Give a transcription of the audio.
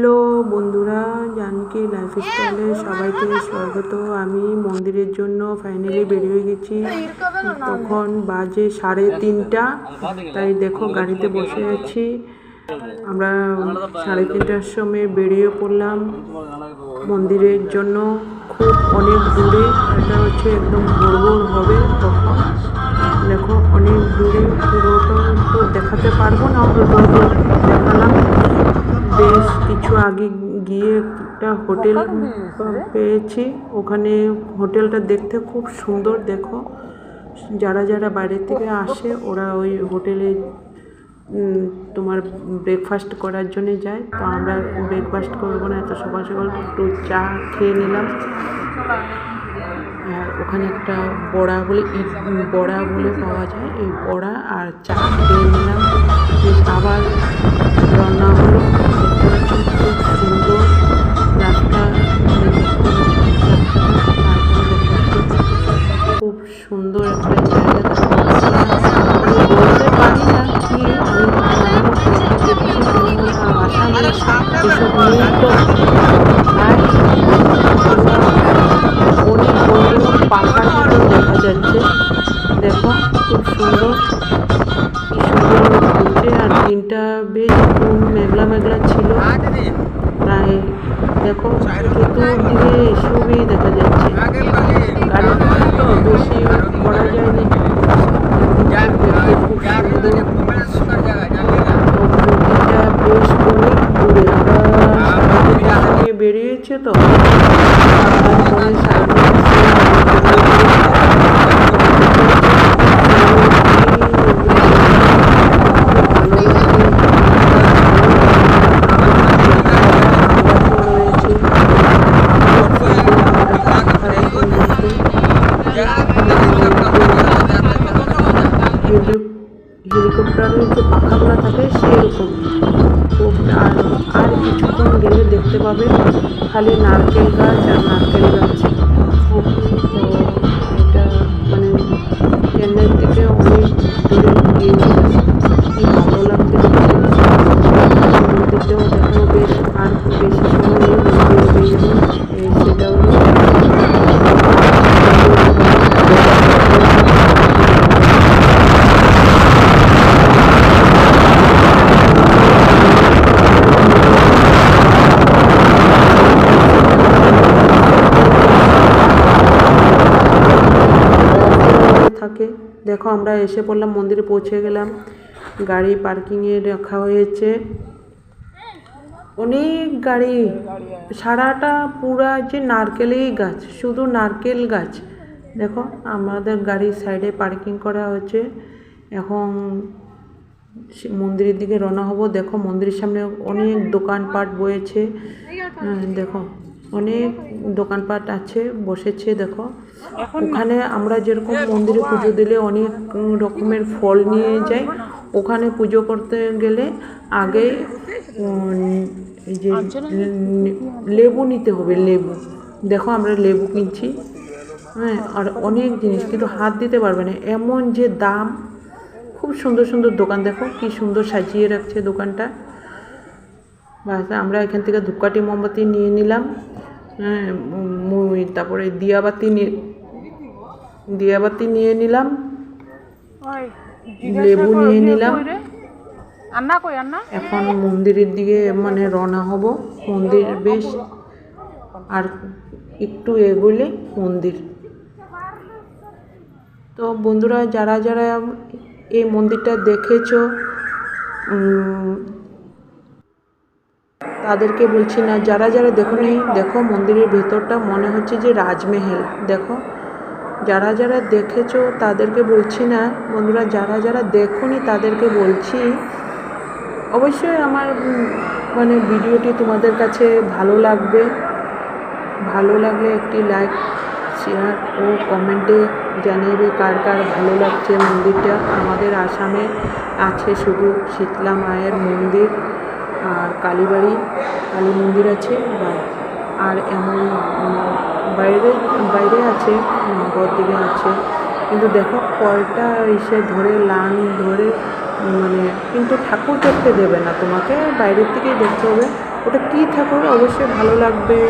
Hello বন্ধুরা, জানকী লাইফস্টাইলে সবাইকে স্বাগত। আমি মন্দিরের জন্য ফাইনালি বেরিয়ে গেছি। তখন বাজে 3:30, তাই দেখো গাড়িতে বসে আছি। আমরা 3:30টার সময় বেরিয়ে পড়লাম মন্দিরের জন্য। খুব অনেক দূরে, এটা হচ্ছে একদম ভোর হবে তখন। দেখো অনেক দূরে, পুরোটা তো দেখাতে পারবো না, দেখালাম। বেশ কিছু আগে গিয়ে একটা হোটেল পেয়েছি। ওখানে হোটেলটা দেখতে খুব সুন্দর। দেখো যারা যারা বাইরের থেকে আসে ওরা ওই হোটেলে তোমার ব্রেকফাস্ট করার জন্য যায়। তো আমরা ব্রেকফাস্ট করবো না, এত সকাল সকাল একটু চা খেয়ে নিলাম। আর ওখানে একটা বড়া বলে পাওয়া যায়, এই বড়া আর চা খেয়ে নিলাম। আবার রান্না হলো। খুব সুন্দর রাস্তা, খুব সুন্দর একটা জায়গা। বলতে পারি না কি, পাখার মতো দেখা যাচ্ছে। দেখো খুব সুন্দর, কি সুন্দর ঘুরছে। আর দিনটা বেশ মেঘলা মেঘলা ছিল প্রায়। দেখো চতুর্দিকে এসবই দেখা যাচ্ছে। গাড়ি তো বেশি করা যায়নি। খুব সুন্দর, বেশ অনেক দূরে আমরা নিয়ে বেরিয়েছে। তো হেলিকপ্টারের যে পাখাগুলো থাকে সেরকম। আর কিছুক্ষণ গেলে দেখতে পাবে খালি নারকেল গাছ আর নারকেল গাছ। তো এটা মানে চেন্নাই থেকে অনেক দূরে গিয়েছিলাম। কি ভালো লাগছে মন্দিরটাও দেখো। বেশ আর বেশি সময় নেই, সেটা হলো থাকে। দেখো আমরা এসে পড়লাম, মন্দিরে পৌঁছে গেলাম। গাড়ি পার্কিংয়ে রাখা হয়েছে, অনেক গাড়ি। সারাটা পুরা যে নারকেলেই গাছ, শুধু নারকেল গাছ। দেখো আমাদের গাড়ির সাইডে পার্কিং করা হয়েছে। এখন মন্দিরের দিকে রওনা হব। দেখো মন্দিরের সামনে অনেক দোকানপাট বয়েছে। দেখো অনেক দোকানপাট আছে, বসেছে। দেখো ওখানে আমরা যেরকম মন্দিরে পুজো দিলে অনেক রকমের ফল নিয়ে যাই, ওখানে পুজো করতে গেলে আগে এই যে লেবু নিতে হবে। লেবু, দেখো আমরা লেবু কিনছি। হ্যাঁ, আর অনেক জিনিস, কিন্তু হাত দিতে পারবে না, এমন যে দাম। খুব সুন্দর সুন্দর দোকান, দেখো কি সুন্দর সাজিয়ে রাখছে দোকানটা। বাস আমরা এখান থেকে ধূপকাঠি মোমবাতি নিয়ে নিলাম। হ্যাঁ, তারপরে দিয়াবাতি নিয়ে নিলাম, লেবু নিয়ে নিলাম। এখন মন্দিরের দিকে মানে রওনা হব। মন্দির বেশ আর একটু এগোলে মন্দির। তো বন্ধুরা, যারা যারা এই মন্দিরটা দেখেছো তাদেরকে বলছি না, যারা যারা দেখোনি, দেখো মন্দিরের ভেতরটা মনে হচ্ছে যে রাজমহল। দেখো যারা যারা দেখেছো তাদেরকে বলছি না বন্ধুরা, যারা যারা দেখোনি তাদেরকে বলছি। অবশ্যই আমার মানে ভিডিওটি তোমাদের কাছে ভালো লাগবে। ভালো লাগলে একটি লাইক, শেয়ার ও কমেন্টে জানিয়ে কার কার ভালো লাগছে মন্দিরটা। আমাদের আসামে আছে শুধু শীতলা মায়ের মন্দির আর কালীবাড়ি কালী মন্দির আছে, আর এমন বাইরে আছে, নবদ্বীপে আছে। কিন্তু দেখো কয়টা ইসে ধরে লাইন ধরে, মানে কিন্তু ঠাকুর দেখতে দেবে না, তোমাকে বাইরের থেকেই দেখতে হবে। ওটা কী ঠাকুর অবশ্যই ভালো লাগবে।